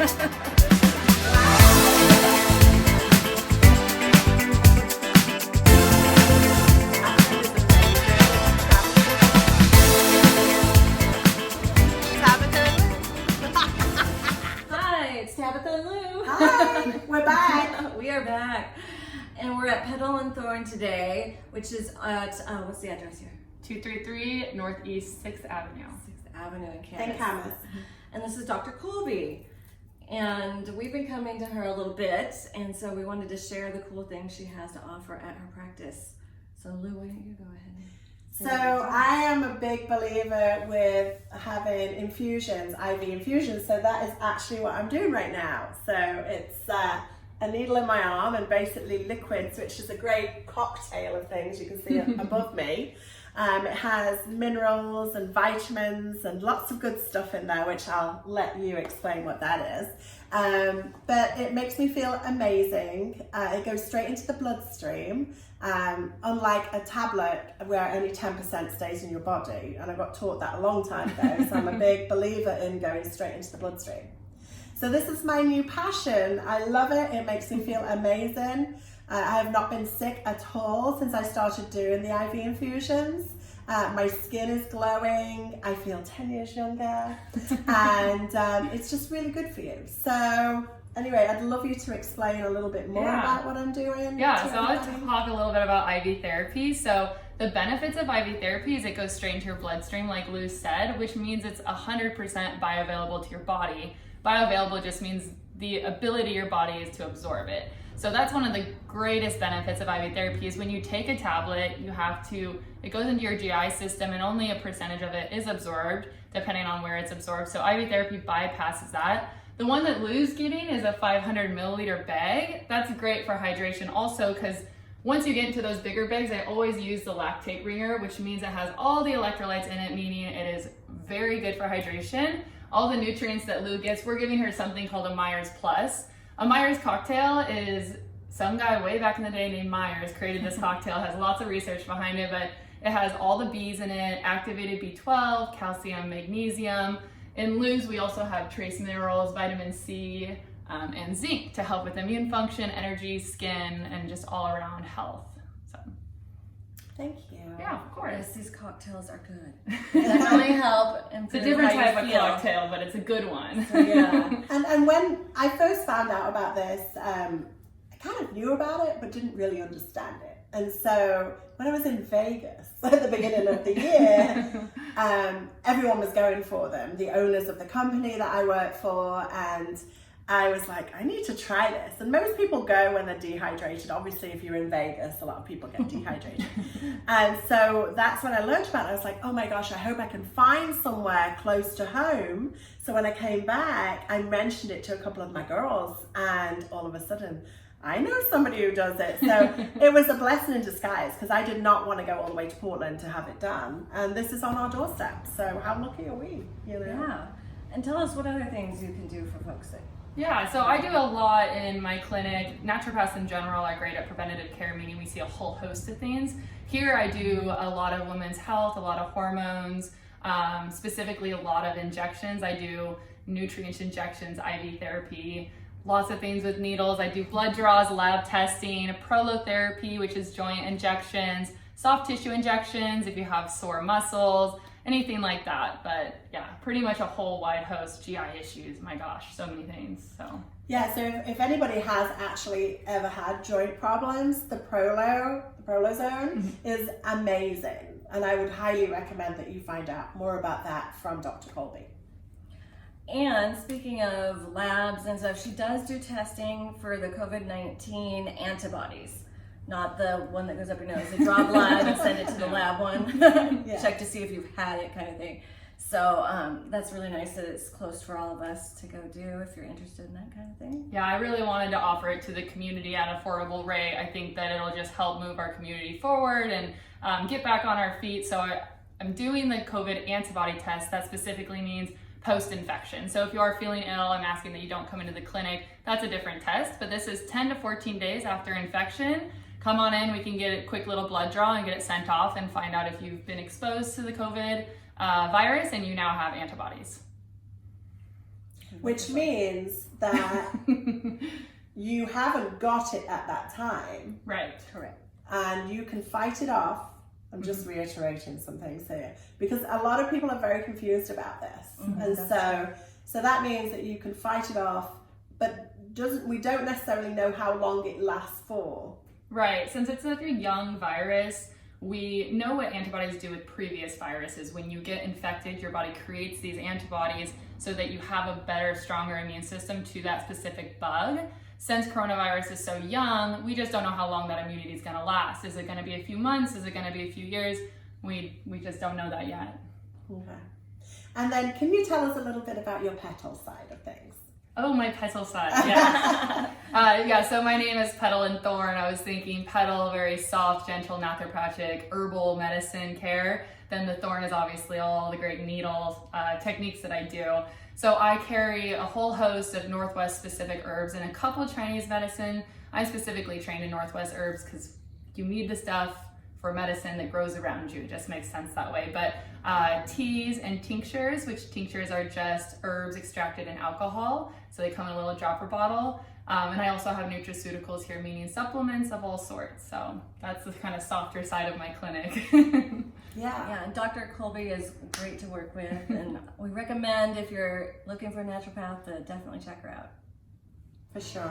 Hi, it's Tabitha and Lou. Hi, we're back. We are back. And we're at Petal and Thorn today, which is at, what's the address here? 233 Northeast 6th Avenue. 6th Avenue in Camas. In Camas. And this is Dr. Colby. And we've been coming to her a little bit, and so we wanted to share the cool things she has to offer at her practice. So Lou, why don't you go ahead? So I am a big believer with having infusions, IV infusions. So that is actually what I'm doing right now. So it's a needle in my arm and basically liquids, which is a great cocktail of things you can see above me. It has minerals and vitamins and lots of good stuff in there, which I'll let you explain what that is. But it makes me feel amazing. It goes straight into the bloodstream, unlike a tablet where only 10% stays in your body. And I got taught that a long time ago, so I'm a big believer in going straight into the bloodstream. So this is my new passion. I love it. It makes me feel amazing. I have not been sick at all since I started doing the IV infusions. My skin is glowing. I feel 10 years younger. And it's just really good for you. So anyway, I'd love you to explain a little bit more about what I'm doing. Yeah, so I'll talk a little bit about IV therapy. So the benefits of IV therapy is it goes straight into your bloodstream, like Lou said, which means it's 100% bioavailable to your body. Bioavailable just means the ability your body is to absorb it. So that's one of the greatest benefits of IV therapy is when you take a tablet, it goes into your GI system and only a percentage of it is absorbed depending on where it's absorbed. So IV therapy bypasses that. The one that Lou's getting is a 500 milliliter bag. That's great for hydration also because once you get into those bigger bags, I always use the lactate ringer, which means it has all the electrolytes in it, meaning it is very good for hydration. All the nutrients that Lou gets, we're giving her something called a Myers Plus. A Myers cocktail is some guy way back in the day named Myers created this cocktail, has lots of research behind it, but it has all the B's in it, activated B12, calcium, magnesium. In Lou's, we also have trace minerals, vitamin C, and zinc to help with immune function, energy, skin, and just all around health. So, thank you. Yeah, of course. Yes, these cocktails are good. Definitely help. It's a different type of cocktail, but it's a good one. So, yeah. And when I first found out about this, I kind of knew about it, but didn't really understand it. And so when I was in Vegas at the beginning of the year, everyone was going for them, the owners of the company that I work for, and I was like, I need to try this. And most people go when they're dehydrated. Obviously, if you're in Vegas, a lot of people get dehydrated. And so that's when I learned about it. I was like, oh my gosh, I hope I can find somewhere close to home. So when I came back, I mentioned it to a couple of my girls, and all of a sudden, I know somebody who does it. So it was a blessing in disguise because I did not want to go all the way to Portland to have it done. And this is on our doorstep. So how lucky are we? You know? Yeah. And tell us what other things you can do for folks that Yeah, so I do a lot in my clinic. Naturopaths in general are great at preventative care, meaning we see a whole host of things. Here I do a lot of women's health, a lot of hormones, specifically a lot of injections. I do nutrient injections, IV therapy, lots of things with needles. I do blood draws, lab testing, prolotherapy, which is joint injections, soft tissue injections if you have sore muscles, anything like that. But yeah, pretty much a whole wide host GI issues. My gosh, so many things. So yeah, so if anybody has actually ever had joint problems, the Prolozone is amazing, and I would highly recommend that you find out more about that from Dr. Colby. And speaking of labs and stuff, she does do testing for the COVID-19 antibodies. Not the one that goes up your nose. They draw blood and send it to the lab one. Check to see if you've had it kind of thing. So that's really nice that it's close for all of us to go do if you're interested in that kind of thing. yeah, I really wanted to offer it to the community at an affordable rate. I think that it'll just help move our community forward and get back on our feet. So I'm doing the COVID antibody test. That specifically means post-infection. So if you are feeling ill, I'm asking that you don't come into the clinic. That's a different test, but this is 10 to 14 days after infection. Come on in, we can get a quick little blood draw and get it sent off and find out if you've been exposed to the COVID virus and you now have antibodies. which means that you haven't got it at that time. Right. Correct. And you can fight it off. I'm just reiterating some things here because a lot of people are very confused about this. And so that means that you can fight it off, but we don't necessarily know how long it lasts for. Right. Since it's like a young virus, we know what antibodies do with previous viruses. When you get infected, your body creates these antibodies so that you have a better, stronger immune system to that specific bug. Since coronavirus is so young, we just don't know how long that immunity is going to last. Is it going to be a few months? Is it going to be a few years? We just don't know that yet. Okay. And then can you tell us a little bit about your petal side of things? Oh, my petal side, yeah. Yeah, so my name is Petal and Thorn. I was thinking petal, very soft, gentle, naturopathic, herbal medicine care. Then the thorn is obviously all the great needle techniques that I do. So I carry a whole host of Northwest specific herbs and a couple Chinese medicine. I specifically trained in Northwest herbs because you need the stuff for medicine that grows around you. It just makes sense that way. But teas and tinctures, which tinctures are just herbs extracted in alcohol. So they come in a little dropper bottle. And I also have nutraceuticals here, meaning supplements of all sorts. So that's the kind of softer side of my clinic. Yeah, and Dr. Colby is great to work with, and we recommend if you're looking for a naturopath to definitely check her out. For sure.